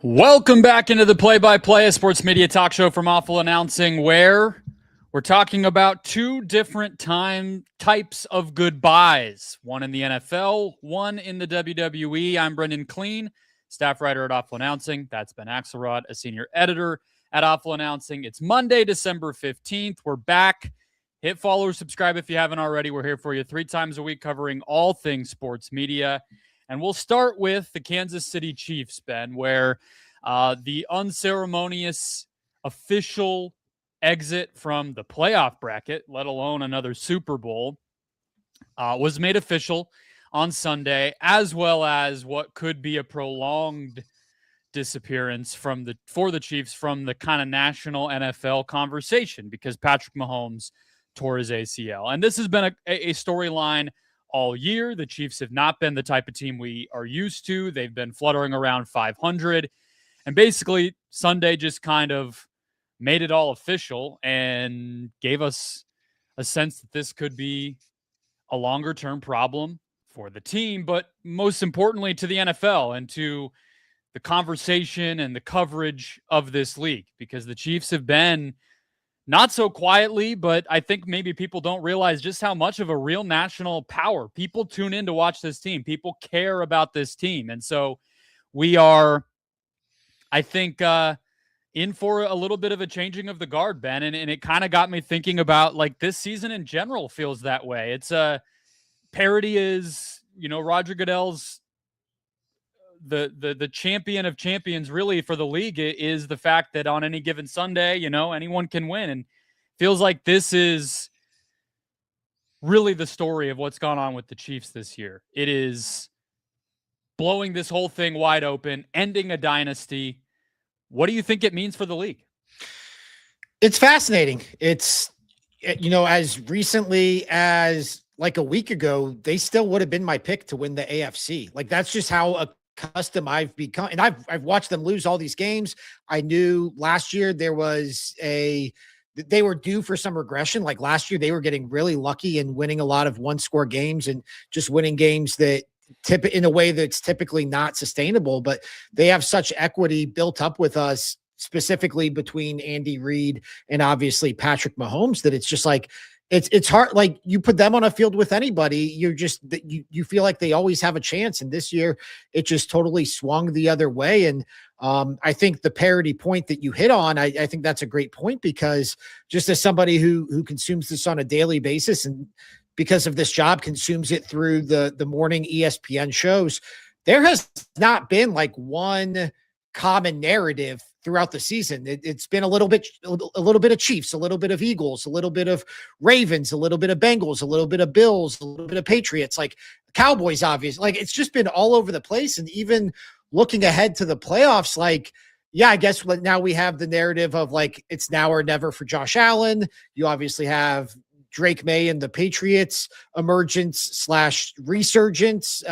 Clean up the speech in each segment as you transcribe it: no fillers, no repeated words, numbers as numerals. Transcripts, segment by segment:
Welcome back into the Play-by-Play, a sports media talk show from Awful Announcing, where we're talking about two different types of goodbyes. One in the NFL, one in the WWE. I'm Brendon Kleen, staff writer at Awful Announcing. That's Ben Axelrod, a senior editor at Awful Announcing. It's Monday, December 15th. We're back. Hit follow or subscribe if you haven't already. We're here for you 3 times a week covering all things sports media. And we'll start with the Kansas City Chiefs, Ben, where the unceremonious official exit from the playoff bracket, let alone another Super Bowl, was made official on Sunday, as well as what could be a prolonged disappearance for the Chiefs from the kind of national NFL conversation because Patrick Mahomes tore his ACL. And this has been a storyline all year. The Chiefs have not been the type of team we are used to. They've been fluttering around 500. And basically, Sunday just kind of made it all official and gave us a sense that this could be a longer-term problem for the team, but most importantly to the NFL and to the conversation and the coverage of this league, because the Chiefs have been not so quietly, but I think maybe people don't realize just how much of a real national power. People tune in to watch this team. People care about this team. And so we are, I think, in for a little bit of a changing of the guard, Ben. And it kind of got me thinking about, like, this season in general feels that way. It's a parody is, Roger Goodell's the champion of champions really for the league is the fact that on any given Sunday, anyone can win. And feels like this is really the story of what's gone on with the Chiefs this year. It is blowing this whole thing wide open, ending a dynasty. What do you think it means for the league? It's fascinating. It's, as recently as like a week ago, they still would have been my pick to win the AFC. Like, that's just how accustomed I've become. And I've watched them lose all these games. I knew last year they were due for some regression. Like last year, they were getting really lucky and winning a lot of one-score games and just winning games that in a way that's typically not sustainable. But they have such equity built up with us, specifically between Andy Reid and obviously Patrick Mahomes, that it's just like, it's hard. Like, you put them on a field with anybody, you feel like they always have a chance. And this year it just totally swung the other way. And I think the parity point that you hit on, I think that's a great point, because just as somebody who consumes this on a daily basis, and because of this job consumes it through the morning ESPN shows, there has not been like one common narrative throughout the season. It's been a little bit of Chiefs, a little bit of Eagles, a little bit of Ravens, a little bit of Bengals, a little bit of Bills, a little bit of Patriots, like Cowboys, obviously. Like, it's just been all over the place. And even looking ahead to the playoffs, like, yeah, I guess now we have the narrative of like, it's now or never for Josh Allen. You obviously have Drake May and the Patriots emergence / resurgence,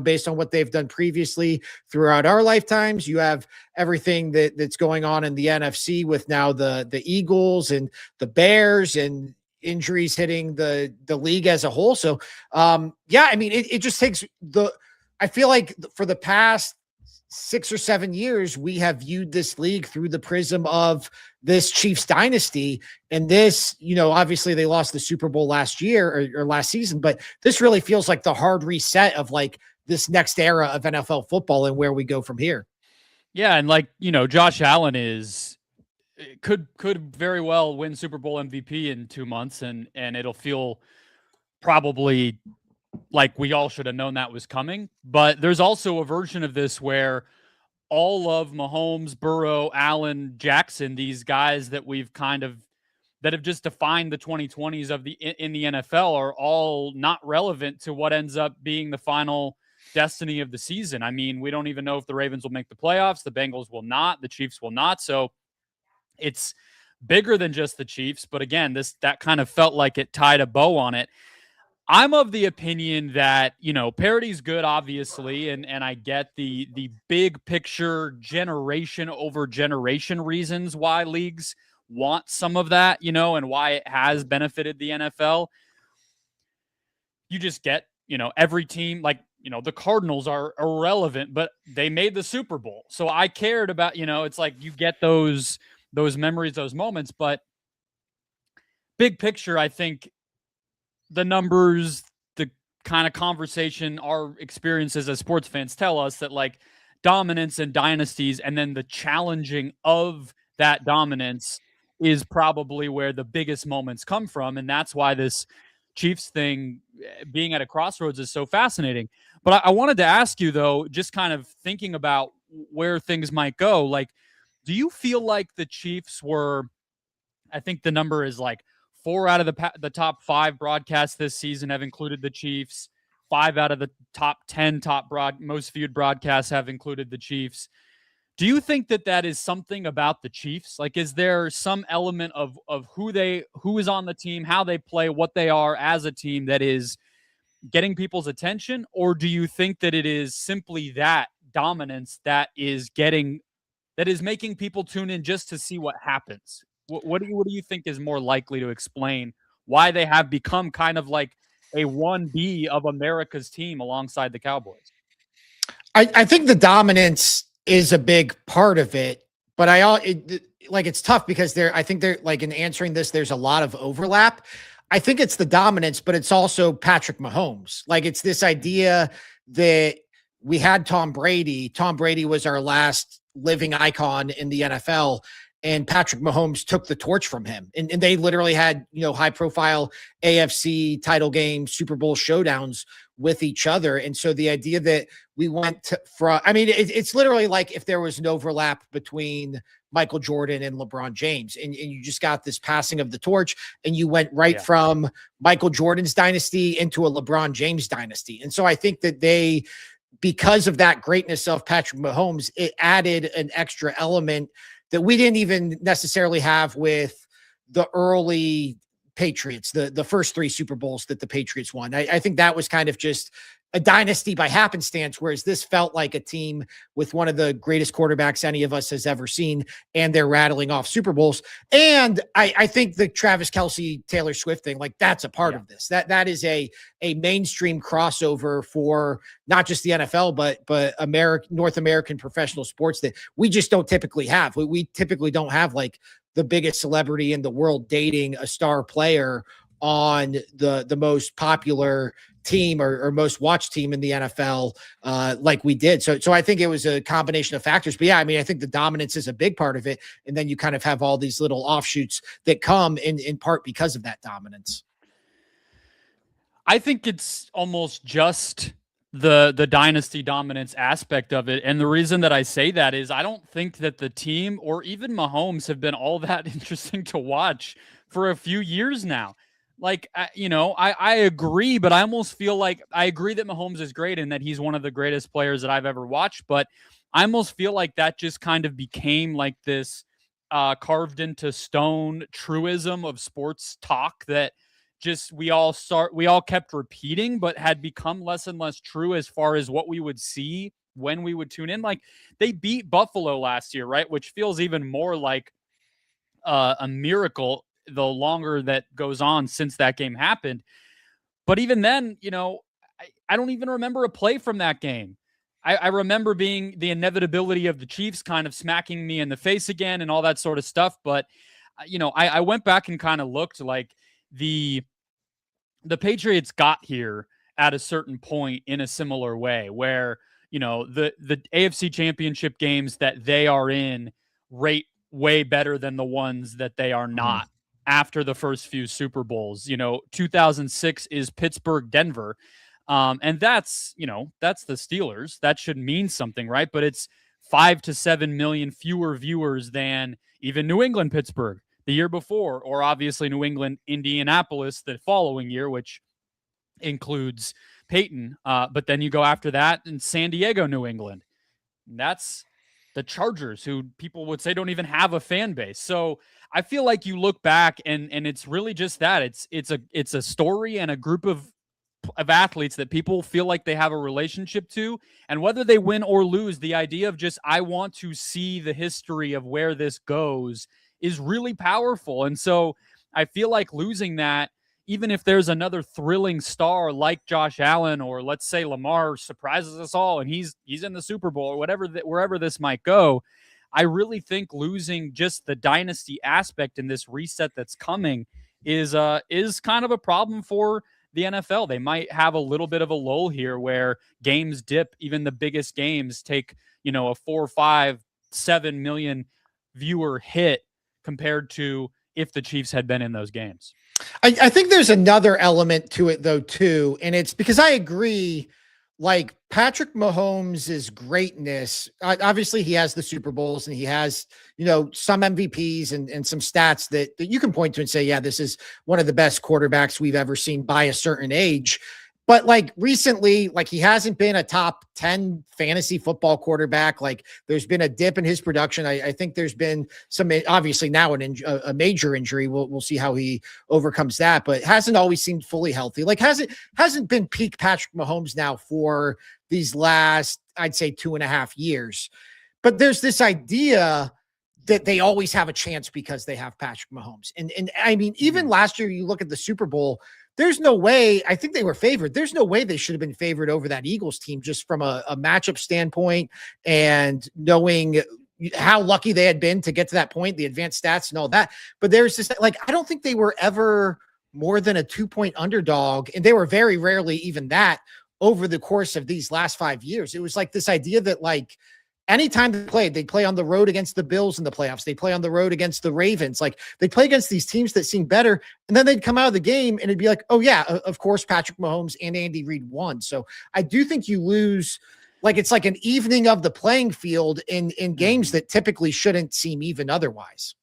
based on what they've done previously throughout our lifetimes. You have everything that's going on in the NFC with now the Eagles and the Bears and injuries hitting the league as a whole. So, it just takes I feel like for the past 6 or 7 years, we have viewed this league through the prism of this Chiefs dynasty. And this, obviously they lost the Super Bowl last year or last season, but this really feels like the hard reset of like this next era of NFL football and where we go from here. Yeah. And Josh Allen could very well win Super Bowl MVP in 2 months, and it'll feel probably like we all should have known that was coming. But there's also a version of this where all of Mahomes, Burrow, Allen, Jackson, these guys that that have just defined the 2020s in the NFL are all not relevant to what ends up being the final destiny of the season. I mean, we don't even know if the Ravens will make the playoffs. The Bengals will not. The Chiefs will not. So it's bigger than just the Chiefs. But again, that kind of felt like it tied a bow on it. I'm of the opinion that, parity's good, obviously, and I get the big picture generation over generation reasons why leagues want some of that, and why it has benefited the NFL. You just get, every team, like the Cardinals are irrelevant, but they made the Super Bowl. So I cared about, it's like you get those memories, those moments, but big picture, I think the numbers, the kind of conversation, our experiences as sports fans tell us that like dominance and dynasties and then the challenging of that dominance is probably where the biggest moments come from. And that's why this Chiefs thing being at a crossroads is so fascinating. But I wanted to ask you, though, just kind of thinking about where things might go, like, do you feel like the Chiefs were, I think the number is like 4 out of the top 5 broadcasts this season have included the Chiefs. 5 out of the top 10 most viewed broadcasts have included the Chiefs. Do you think that is something about the Chiefs? Like, is there some element of who is on the team, how they play, what they are as a team that is getting people's attention? Or do you think that it is simply that dominance that is making people tune in just to see what happens? What do you think is more likely to explain why they have become kind of like a 1B of America's team alongside the Cowboys? I think the dominance is a big part of it, but it's tough because I think like in answering this, there's a lot of overlap. I think it's the dominance, but it's also Patrick Mahomes. Like it's this idea that we had Tom Brady. Tom Brady was our last living icon in the NFL. And Patrick Mahomes took the torch from him. And they literally had, high profile AFC title games, Super Bowl showdowns with each other. And so the idea that we went it's literally like if there was an overlap between Michael Jordan and LeBron James, and you just got this passing of the torch, and you went from Michael Jordan's dynasty into a LeBron James dynasty. And so I think that because of that greatness of Patrick Mahomes, it added an extra element that we didn't even necessarily have with the early Patriots, the first 3 Super Bowls that the Patriots won. I think that was kind of just a dynasty by happenstance, whereas this felt like a team with one of the greatest quarterbacks any of us has ever seen, and they're rattling off Super Bowls. And I think the Travis Kelce, Taylor Swift thing, like that's a part of this. That is a mainstream crossover for not just the NFL, but North American professional sports that we just don't typically have. We typically don't have like the biggest celebrity in the world dating a star player on the most popular team or most watched team in the NFL like we did. So I think it was a combination of factors. But yeah, I think the dominance is a big part of it. And then you kind of have all these little offshoots that come in part because of that dominance. I think it's almost just the dynasty dominance aspect of it. And the reason that I say that is I don't think that the team or even Mahomes have been all that interesting to watch for a few years now. Like, I agree, but I almost feel like I agree that Mahomes is great and that he's one of the greatest players that I've ever watched. But I almost feel like that just kind of became like this carved into stone truism of sports talk that just we all kept repeating, but had become less and less true as far as what we would see when we would tune in. Like they beat Buffalo last year, right? Which feels even more like a miracle the longer that goes on since that game happened. But even then, I don't even remember a play from that game. I remember being the inevitability of the Chiefs kind of smacking me in the face again and all that sort of stuff. But, I went back and kind of looked like the Patriots got here at a certain point in a similar way where, the AFC championship games that they are in rate way better than the ones that they are not. After the first few Super Bowls, 2006 is Pittsburgh, Denver. And that's the Steelers. That should mean something, right? But it's 5 to 7 million fewer viewers than even New England, Pittsburgh the year before, or obviously New England, Indianapolis the following year, which includes Peyton. But then you go after that in San Diego, New England. That's the Chargers, who people would say don't even have a fan base. So I feel like you look back and it's really just that it's a story and a group of athletes that people feel like they have a relationship to, and whether they win or lose, the idea of just, I want to see the history of where this goes is really powerful. And so I feel like losing that, even if there's another thrilling star like Josh Allen, or let's say Lamar surprises us all and he's in the Super Bowl or whatever, wherever this might go, I really think losing just the dynasty aspect in this reset that's coming is kind of a problem for the NFL. They might have a little bit of a lull here where games dip. Even the biggest games take, a 4, 5, 7 million viewer hit compared to if the Chiefs had been in those games. I think there's another element to it though, too. And it's because I agree, like Patrick Mahomes' greatness, obviously he has the Super Bowls and he has, some MVPs and some stats that you can point to and say, yeah, this is one of the best quarterbacks we've ever seen by a certain age. But like recently, like he hasn't been a top 10 fantasy football quarterback. Like there's been a dip in his production. I think there's been some, obviously now a major injury. We'll see how he overcomes that, but hasn't always seemed fully healthy. Like hasn't been peak Patrick Mahomes now for these last, I'd say 2.5 years. But there's this idea that they always have a chance because they have Patrick Mahomes. And I mean, even last year, you look at the Super Bowl, there's no way, I think they were favored. There's no way they should have been favored over that Eagles team just from a matchup standpoint and knowing how lucky they had been to get to that point, the advanced stats and all that. But there's this, like, I don't think they were ever more than a 2-point underdog. And they were very rarely even that over the course of these last 5 years. It was like this idea that like, anytime they'd play on the road against the Bills in the playoffs. They play on the road against the Ravens. Like they play against these teams that seem better. And then they'd come out of the game and it'd be like, oh yeah, of course, Patrick Mahomes and Andy Reid won. So I do think you lose, like, it's like an evening of the playing field in games that typically shouldn't seem even otherwise.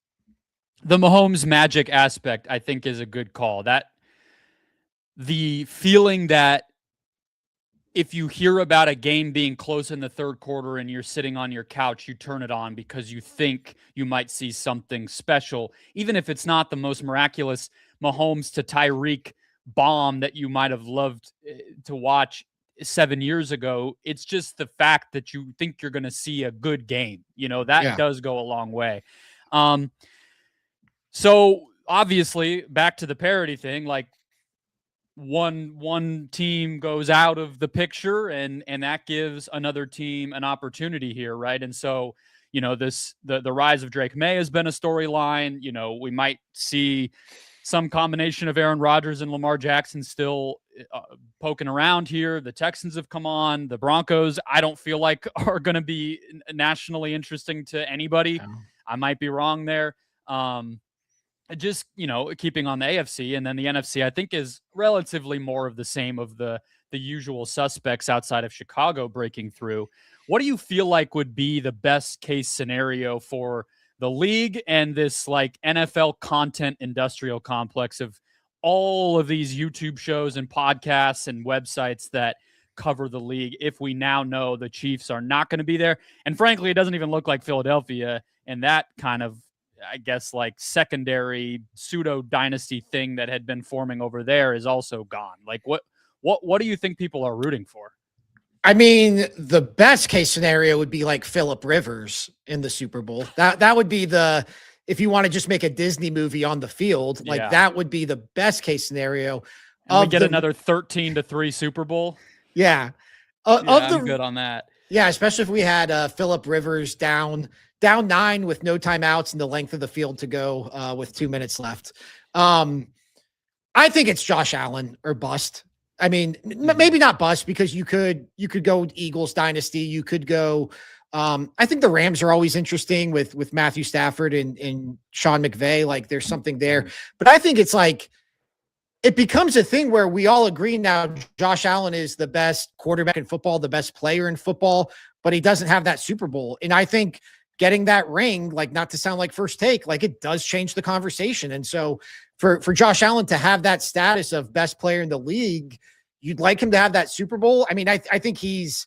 The Mahomes magic aspect, I think, is a good call. That the feeling that if you hear about a game being close in the third quarter and you're sitting on your couch, you turn it on because you think you might see something special, even if it's not the most miraculous Mahomes to Tyreek bomb that you might have loved to watch 7 years ago. It's just the fact that you think you're going to see a good game. That does go a long way. So obviously, back to the parity thing, like, one team goes out of the picture and that gives another team an opportunity here, right? And so, the rise of Drake May has been a storyline. We might see some combination of Aaron Rodgers and Lamar Jackson still poking around here. The Texans have come on. The Broncos, I don't feel like are going to be nationally interesting to anybody. No. I might be wrong there. Just, keeping on the AFC, and then the NFC, I think, is relatively more of the same of the usual suspects outside of Chicago breaking through. What do you feel like would be the best case scenario for the league and this like NFL content industrial complex of all of these YouTube shows and podcasts and websites that cover the league if we now know the Chiefs are not going to be there? And frankly, it doesn't even look like Philadelphia, and that kind of, I guess, like secondary pseudo dynasty thing that had been forming over there is also gone. Like what do you think people are rooting for? I mean, the best case scenario would be like Phillip Rivers in the Super Bowl. That would be if you want to just make a Disney movie on the field, like that would be the best case scenario. And we get another 13-3 Super Bowl. Yeah. I'm good on that. Yeah. Especially if we had Phillip Rivers down 9 with no timeouts and the length of the field to go with 2 minutes left. I think it's Josh Allen or bust. I mean, maybe not bust because you could go Eagles dynasty. You could go. I think the Rams are always interesting with Matthew Stafford and Sean McVay. Like there's something there, but I think it's like it becomes a thing where we all agree now Josh Allen is the best quarterback in football, the best player in football, but he doesn't have that Super Bowl. And I think getting that ring, like, not to sound like First Take, like it does change the conversation. And so for Josh Allen to have that status of best player in the league, you'd like him to have that Super Bowl. I mean, I think he's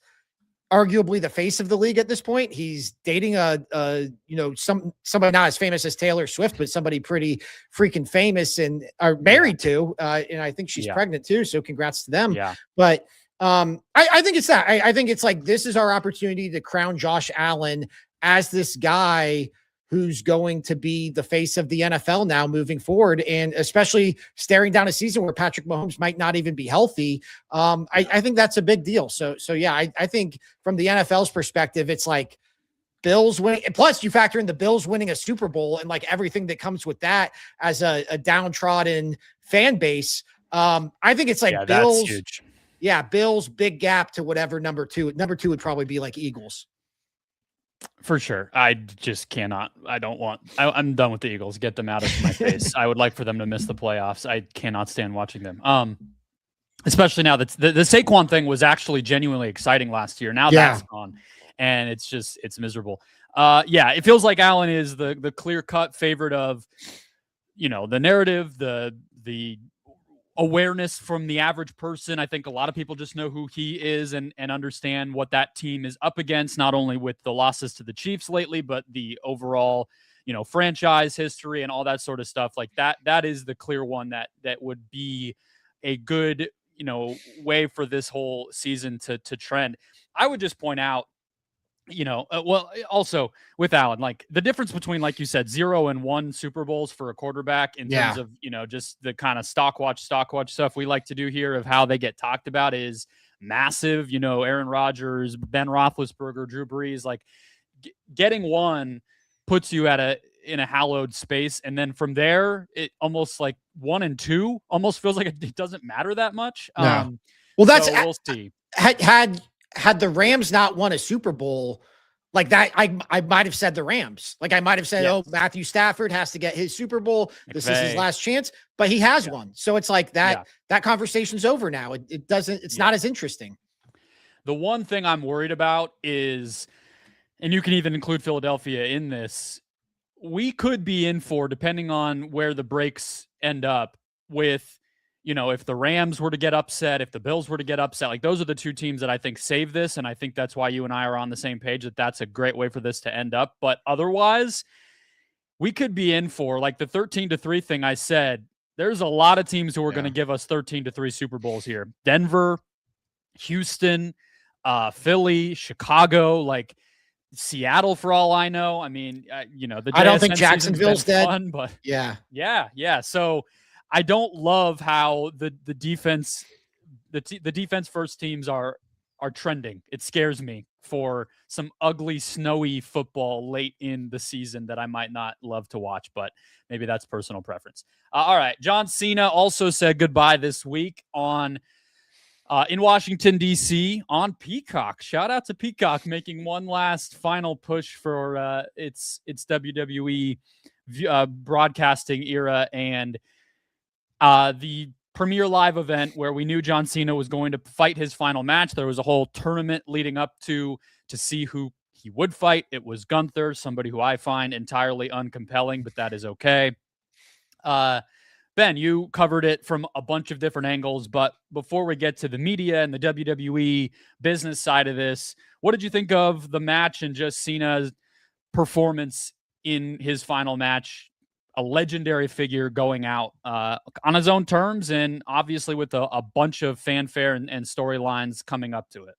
arguably the face of the league at this point. He's dating somebody not as famous as Taylor Swift, but somebody pretty freaking famous and are married to. And I think she's pregnant too. So congrats to them. Yeah. But I think it's that. I think it's like, this is our opportunity to crown Josh Allen as this guy who's going to be the face of the NFL now moving forward. And especially staring down a season where Patrick Mahomes might not even be healthy. I think that's a big deal. So yeah, I think from the NFL's perspective, it's like Bills winning. Plus you factor in the Bills winning a Super Bowl and like everything that comes with that as a downtrodden fan base. I think it's like Bills. That's huge. Yeah. Bills, big gap to whatever number two. Number two would probably be like Eagles. For sure. I just cannot. I'm done with the Eagles. Get them out of my face. I would like for them to miss the playoffs. I cannot stand watching them. Especially now that the Saquon thing was actually genuinely exciting last year. Now that's gone. And it's miserable. It feels like Allen is the clear-cut favorite of, the narrative, the awareness from the average person. I think a lot of people just know who he is and understand what that team is up against, not only with the losses to the Chiefs lately, but the overall, franchise history and all that sort of stuff. Like that is the clear one that would be a good, way for this whole season to trend. I would just point out, also with Allen, like the difference between, like you said, 0 and 1 Super Bowls for a quarterback in terms of, just the kind of stock watch stuff we like to do here of how they get talked about is massive. Aaron Rodgers, Ben Roethlisberger, Drew Brees, like getting one puts you in a hallowed space. And then from there, it almost like 1 and 2 almost feels like it doesn't matter that much. No. Well, that's, we'll see. Had the Rams not won a Super Bowl like that, I might have said the Rams. Like I might have said, oh, Matthew Stafford has to get his Super Bowl. This is his last chance, but he has one. So it's like that conversation's over now. It's not as interesting. The one thing I'm worried about is, and you can even include Philadelphia in this, we could be in for, depending on where the breaks end up with, if the Rams were to get upset, if the Bills were to get upset, like those are the two teams that I think save this. And I think that's why you and I are on the same page that that's a great way for this to end up. But otherwise, we could be in for like the 13-3 thing I said. There's a lot of teams who are going to give us 13-3 Super Bowls here. Denver, Houston, Philly, Chicago, like Seattle, for all I know. I mean, the I don't think Jacksonville's dead, fun, but yeah. So I don't love how the defense, the defense first teams are trending. It scares me for some ugly, snowy football late in the season that I might not love to watch, but maybe that's personal preference. All right. John Cena also said goodbye this week in Washington, D.C. on Peacock. Shout out to Peacock making one last final push for its WWE broadcasting era, and the premier live event where we knew John Cena was going to fight his final match. There was a whole tournament leading up to see who he would fight. It was Gunther, somebody who I find entirely uncompelling, but that is okay. Ben, you covered it from a bunch of different angles, but before we get to the media and the WWE business side of this, what did you think of the match and just Cena's performance in his final match? A legendary figure going out on his own terms, and obviously with a bunch of fanfare and storylines coming up to it.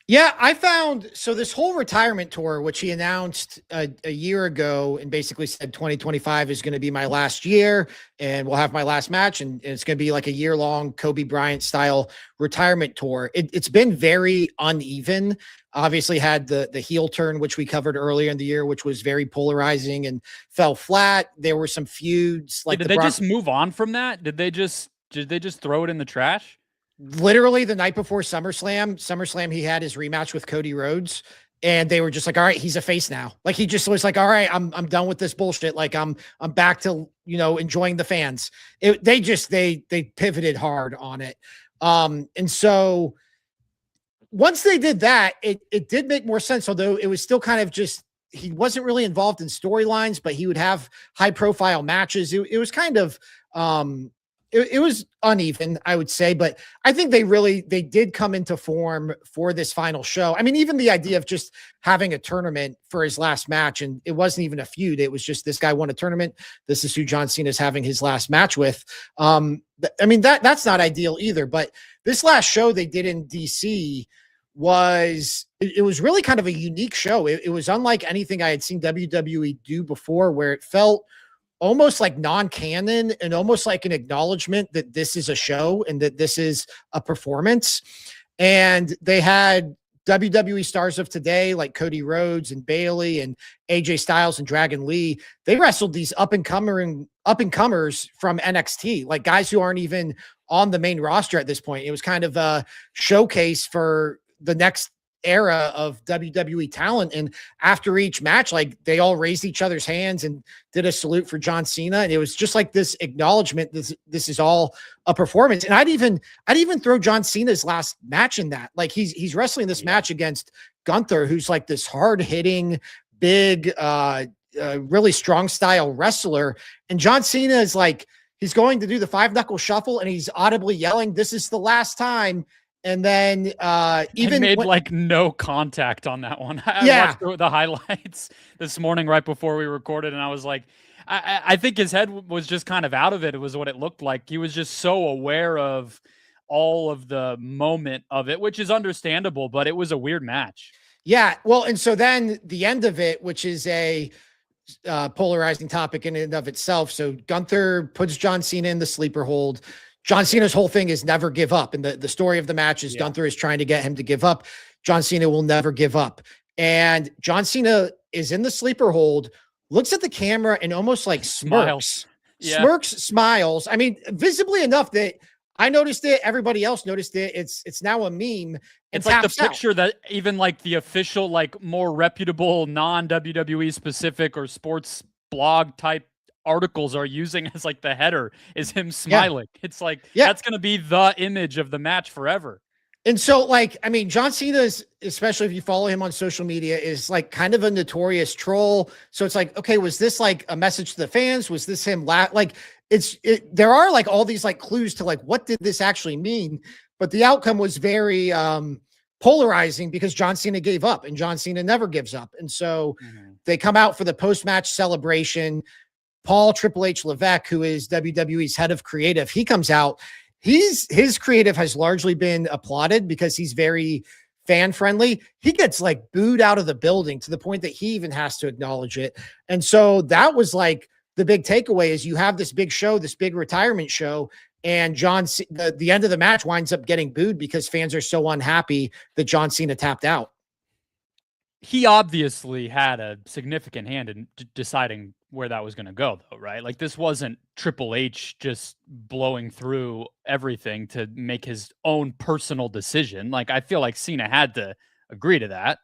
Yeah, I found this whole retirement tour, which he announced a year ago and basically said 2025 is going to be my last year and we'll have my last match. And it's going to be like a year-long Kobe Bryant style retirement tour. It's been very uneven. Obviously had the heel turn, which we covered earlier in the year, which was very polarizing and fell flat. There were some feuds. Like did they just move on from that? Did they just throw it in the trash? Literally the night before SummerSlam, he had his rematch with Cody Rhodes, and they were just like, all right, he's a face now. Like he just was like, all right, I'm done with this bullshit. Like I'm back to, enjoying the fans. They pivoted hard on it. And so once they did that, it did make more sense, although it was still kind of just, he wasn't really involved in storylines, but he would have high profile matches. It was kind of, it was uneven, I would say, but I think they did come into form for this final show. I mean, even the idea of just having a tournament for his last match, and it wasn't even a feud. It was just this guy won a tournament. This is who John Cena is having his last match with. I mean, that's not ideal either, but this last show they did in DC was it was really kind of a unique show. It was unlike anything I had seen WWE do before, where it felt almost like non-canon and almost like an acknowledgement that this is a show and that this is a performance. And they had WWE stars of today like Cody Rhodes and Bayley and AJ Styles and Dragon Lee. They wrestled these up and comers from NXT, like guys who aren't even on the main roster at this point. It was kind of a showcase for the next era of WWE talent. And after each match, like they all raised each other's hands and did a salute for John Cena. And it was just like this acknowledgement. This is all a performance. And I'd even throw John Cena's last match in that. Like he's wrestling this match against Gunther, who's like this hard hitting, big, really strong style wrestler. And John Cena is like, he's going to do the 5-knuckle shuffle and he's audibly yelling, "This is the last time." And then even made like no contact on that one. I watched the highlights this morning right before we recorded, and I was like, I think his head was just kind of out of it. It was what it looked like. He was just so aware of all of the moment of it, which is understandable, but it was a weird match. Yeah. Well, and so then the end of it, which is a polarizing topic in and of itself. So Gunther puts John Cena in the sleeper hold. John Cena's whole thing is never give up. And the story of the match is Gunther is trying to get him to give up. John Cena will never give up. And John Cena is in the sleeper hold, looks at the camera and almost like smirks. Smiles. I mean, visibly enough that I noticed it. Everybody else noticed it. It's now a meme. It's like the picture that even like the official, like more reputable non-WWE specific or sports blog type articles are using as like the header is him smiling. It's like, that's going to be the image of the match forever. And so like, I mean, John Cena's, especially if you follow him on social media, is like kind of a notorious troll. So it's like, okay, was this like a message to the fans? Was this him there are like all these like clues to like, what did this actually mean? But the outcome was very polarizing because John Cena gave up and John Cena never gives up. And so they come out for the post-match celebration. Paul Triple H Levesque, who is WWE's head of creative, he comes out. His creative has largely been applauded because he's very fan friendly. He gets like booed out of the building to the point that he even has to acknowledge it. And so that was like the big takeaway is you have this big show, this big retirement show, and the end of the match winds up getting booed because fans are so unhappy that John Cena tapped out. He obviously had a significant hand in deciding where that was going to go, though, right? Like this wasn't Triple H just blowing through everything to make his own personal decision. Like I feel like Cena had to agree to that.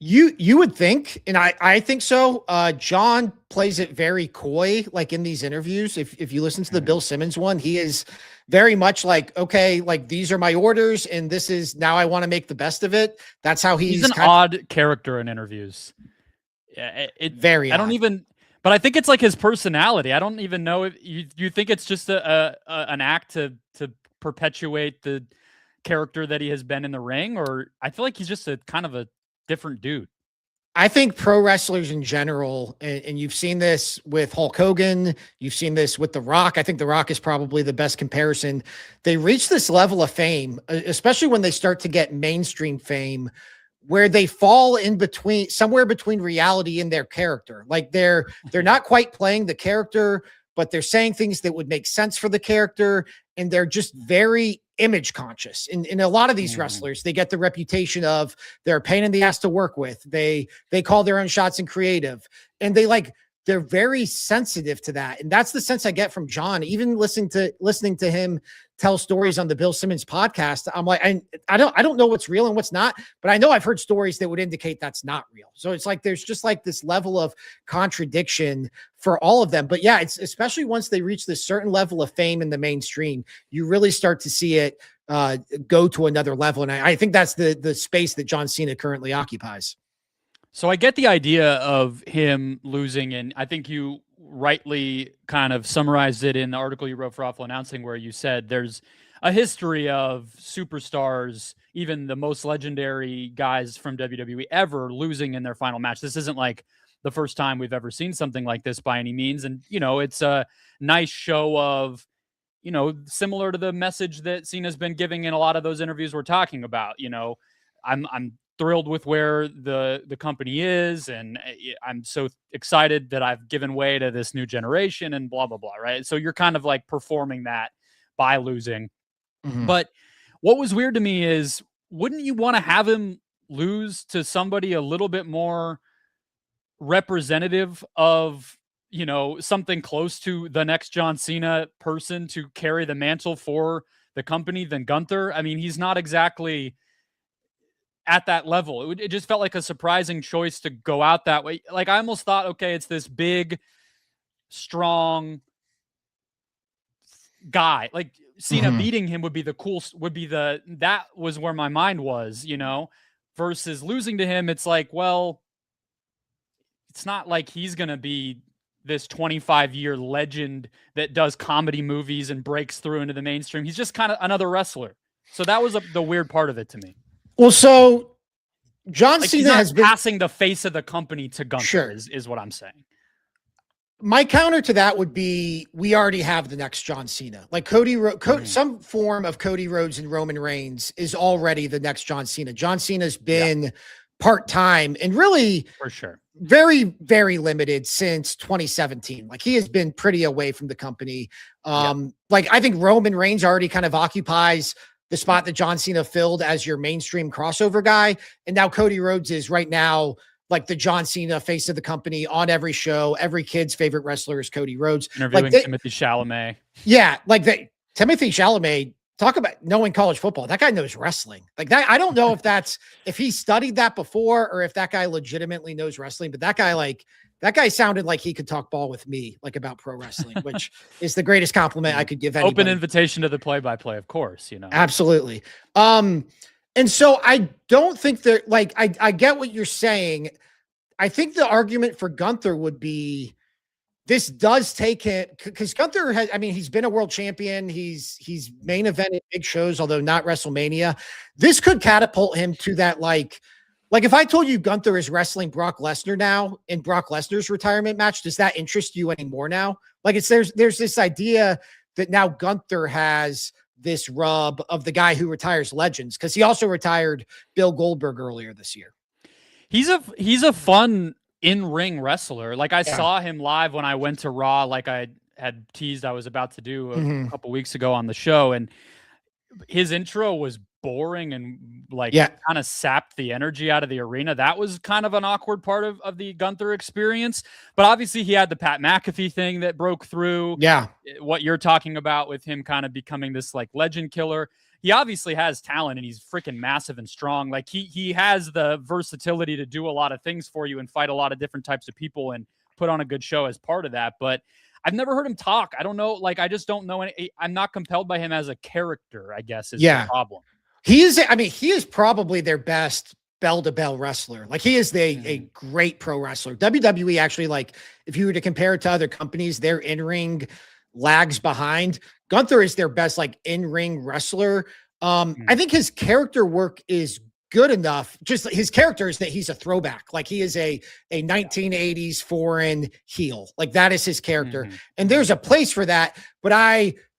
You would think, and I think so. John plays it very coy, like in these interviews. If you listen to the Bill Simmons one, he is very much like, okay, like these are my orders, and this is now I want to make the best of it. That's how he's an odd character in interviews. Yeah, very. I don't even, but I think it's like his personality. I don't even know if you think it's just an act to perpetuate the character that he has been in the ring, or I feel like he's just a kind of a different dude. I think pro wrestlers in general, and you've seen this with Hulk Hogan, you've seen this with The Rock. I think The Rock is probably the best comparison. They reach this level of fame, especially when they start to get mainstream fame, where they fall in between, somewhere between reality and their character. Like they're not quite playing the character, but they're saying things that would make sense for the character. And they're just very image conscious. In a lot of these wrestlers, they get the reputation of they're a pain in the ass to work with. They call their own shots in creative, and they're very sensitive to that. And that's the sense I get from John, even listening to him tell stories on the Bill Simmons podcast. I'm like, I don't know what's real and what's not, but I know I've heard stories that would indicate that's not real. So it's like, there's just like this level of contradiction for all of them. But yeah, it's especially once they reach this certain level of fame in the mainstream, you really start to see it go to another level. And I think that's the space that John Cena currently occupies. So I get the idea of him losing, and I think you rightly kind of summarized it in the article you wrote for Awful Announcing, where you said there's a history of superstars, even the most legendary guys from WWE ever, losing in their final match. This isn't like the first time we've ever seen something like this by any means. And, you know, it's a nice show of, you know, similar to the message that Cena's been giving in a lot of those interviews we're talking about. You know, I'm thrilled with where the company is, and I'm so excited that I've given way to this new generation and blah blah blah, right? So you're kind of like performing that by losing. But what was weird to me is, wouldn't you want to have him lose to somebody a little bit more representative of, something close to the next John Cena person to carry the mantle for the company than Gunther? I mean, he's not exactly at that level. It just felt like a surprising choice to go out that way. Like, I almost thought, okay, it's this big, strong guy. Like, Cena beating him would be that was where my mind was, versus losing to him. It's like, well, it's not like he's going to be this 25-year legend that does comedy movies and breaks through into the mainstream. He's just kind of another wrestler. So that was the weird part of it to me. Well, so John Cena has been passing the face of the company to Gunther, is what I'm saying. My counter to that would be, we already have the next John Cena. Like some form of Cody Rhodes and Roman Reigns is already the next John Cena. John Cena's been part-time and really, for sure, very, very limited since 2017. Like, he has been pretty away from the company. Like, I think Roman Reigns already kind of occupies the spot that John Cena filled as your mainstream crossover guy. And now Cody Rhodes is right now like the John Cena face of the company on every show. Every kid's favorite wrestler is Cody Rhodes. Interviewing Timothy Chalamet. Yeah. Like Timothy Chalamet, talk about knowing college football. That guy knows wrestling. Like that. I don't know if he studied that before or if that guy legitimately knows wrestling, but that guy sounded like he could talk ball with me, like, about pro wrestling, which is the greatest compliment I could give anybody. Open invitation to the play-by-play, of course, Absolutely. And so I don't think that, like, I get what you're saying. I think the argument for Gunther would be, this does take it, because Gunther has, I mean, he's been a world champion. He's main evented big shows, although not WrestleMania. This could catapult him to that, like if I told you Gunther is wrestling Brock Lesnar now in Brock Lesnar's retirement match, does that interest you anymore now? Like, there's this idea that now Gunther has this rub of the guy who retires legends, because he also retired Bill Goldberg earlier this year. He's a fun in-ring wrestler. Like, I saw him live when I went to Raw, like I had teased I was about to do a couple weeks ago on the show, and his intro was boring and kind of sapped the energy out of the arena. That was kind of an awkward part of the Gunther experience. But obviously he had the Pat McAfee thing that broke through. Yeah. What you're talking about with him kind of becoming this like legend killer. He obviously has talent and he's freaking massive and strong. Like he has the versatility to do a lot of things for you and fight a lot of different types of people and put on a good show as part of that. But I've never heard him talk. I don't know. Like, I just don't know I'm not compelled by him as a character, I guess, is the problem. He is probably their best bell-to-bell wrestler. Like, he is a great pro wrestler. WWE actually, like, if you were to compare it to other companies, their in-ring lags behind. Gunther is their best, like, in-ring wrestler. I think his character work is good enough. Just his character is that he's a throwback. Like, he is a 1980s foreign heel. Like, that is his character. And there's a place for that. But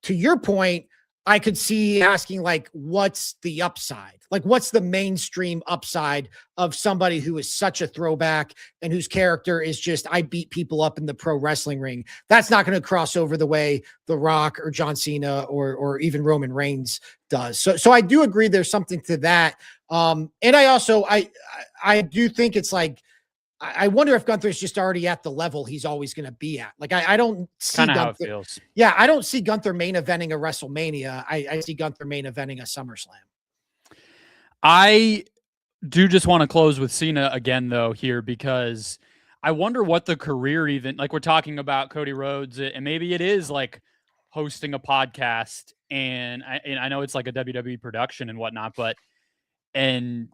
to your point, I could see asking, like, what's the upside? Like, what's the mainstream upside of somebody who is such a throwback and whose character is just, I beat people up in the pro wrestling ring? That's not going to cross over the way The Rock or John Cena or even Roman Reigns does. So I do agree there's something to that. And I do think it's like, I wonder if Gunther's just already at the level he's always going to be at. Like, I don't see kind of how it Gunther. feels. Yeah, I don't see Gunther main eventing a WrestleMania. I see Gunther main eventing a SummerSlam. I do just want to close with Cena again, though, here, because I wonder what the career even, like, we're talking about Cody Rhodes, and maybe it is like hosting a podcast, and I know it's like a WWE production and whatnot, and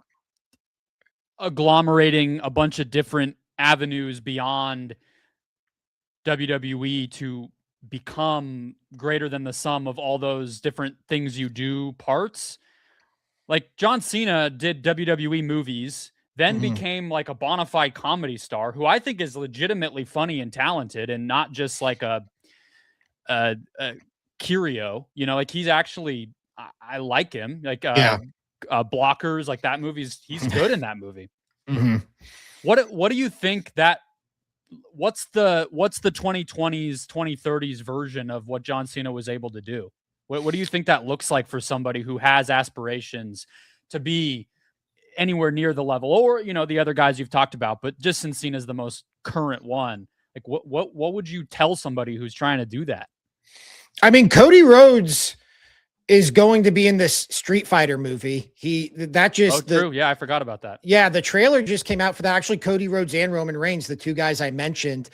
agglomerating a bunch of different avenues beyond WWE to become greater than the sum of all those different things you do parts. Like, John Cena did WWE movies, then became like a bona fide comedy star who I think is legitimately funny and talented and not just like a curio, like, he's actually, I like him. Like, blockers. Like that he's good in that movie. Mm-hmm. What do you think that? What's the 2020s 2030s version of what John Cena was able to do? What do you think that looks like for somebody who has aspirations to be anywhere near the level, or the other guys you've talked about, but just since Cena's the most current one, like what would you tell somebody who's trying to do that? I mean, Cody Rhodes is going to be in this Street Fighter movie. True. Yeah, I forgot about that. Yeah, the trailer just came out for that. Actually, Cody Rhodes and Roman Reigns, the two guys I mentioned,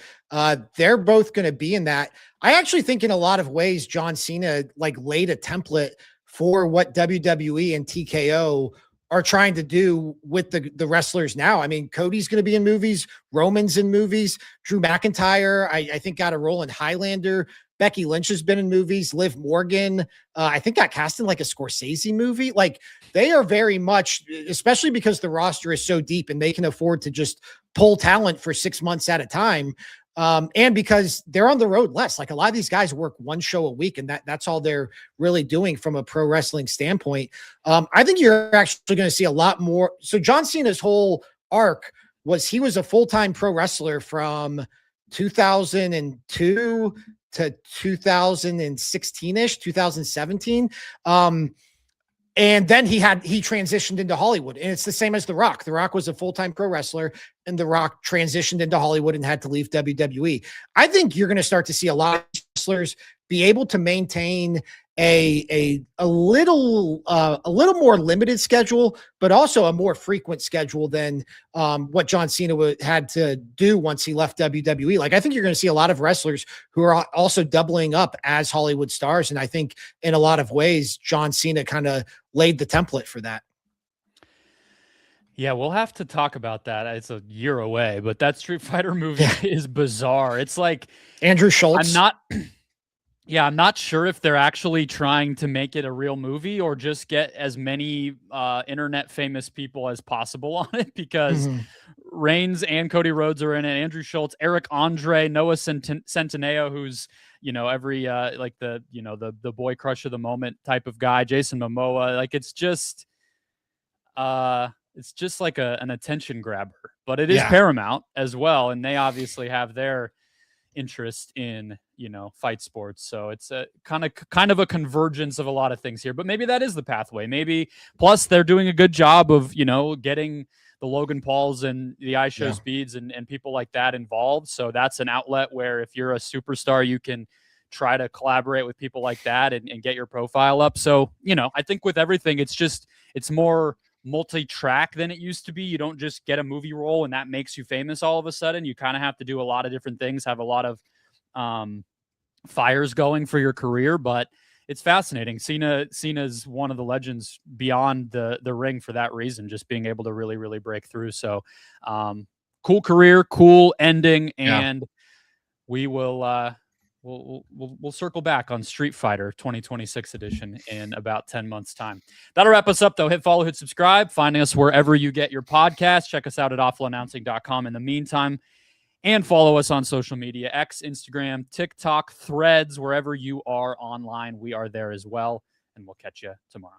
they're both going to be in that. I actually think in a lot of ways, John Cena laid a template for what WWE and TKO are trying to do with the wrestlers now. I mean, Cody's going to be in movies, Roman's in movies, Drew McIntyre, I think got a role in Highlander. Becky Lynch has been in movies. Liv Morgan, I think got cast in a Scorsese movie. They are very much, especially because the roster is so deep and they can afford to just pull talent for 6 months at a time. And because they're on the road less, a lot of these guys work one show a week and that's all they're really doing from a pro wrestling standpoint. I think you're actually going to see a lot more. So John Cena's whole arc was he was a full-time pro wrestler from 2002 to 2016-ish, 2017. And then he transitioned into Hollywood, and it's the same as The Rock. The Rock was a full-time pro wrestler, and The Rock transitioned into Hollywood and had to leave WWE. I think you're going to start to see a lot of wrestlers be able to maintain a little more limited schedule, but also a more frequent schedule than what John Cena had to do once he left WWE. I think you're going to see a lot of wrestlers who are also doubling up as Hollywood stars. And I think in a lot of ways, John Cena kind of laid the template for that. Yeah, we'll have to talk about that. It's a year away, but that Street Fighter movie is bizarre. It's like Andrew Schultz. I'm not sure if they're actually trying to make it a real movie or just get as many internet famous people as possible on it, because Reigns and Cody Rhodes are in it. Andrew Schultz, Eric Andre, Noah Centineo, who's every the boy crush of the moment type of guy, Jason Momoa. It's just an attention grabber, but it is Paramount as well, and they obviously have their interest in fight sports, so it's a kind of a convergence of a lot of things here. But maybe that is the pathway. Maybe plus they're doing a good job of getting the Logan Pauls and the iShow Speeds and people like that involved. So that's an outlet where if you're a superstar, you can try to collaborate with people like that and get your profile up. So I think with everything, it's more multi-track than it used to be. You don't just get a movie role and that makes you famous all of a sudden. You kind of have to do a lot of different things, have a lot of fires going for your career. But it's fascinating. Cena's one of the legends beyond the ring for that reason, just being able to really, really break through. So cool career, cool ending, and we will We'll circle back on Street Fighter 2026 edition in about 10 months time. That'll wrap us up though. Hit follow, hit subscribe, find us wherever you get your podcast. Check us out at awfulannouncing.com in the meantime, and follow us on social media, X, Instagram, TikTok, Threads, wherever you are online. We are there as well, and we'll catch you tomorrow.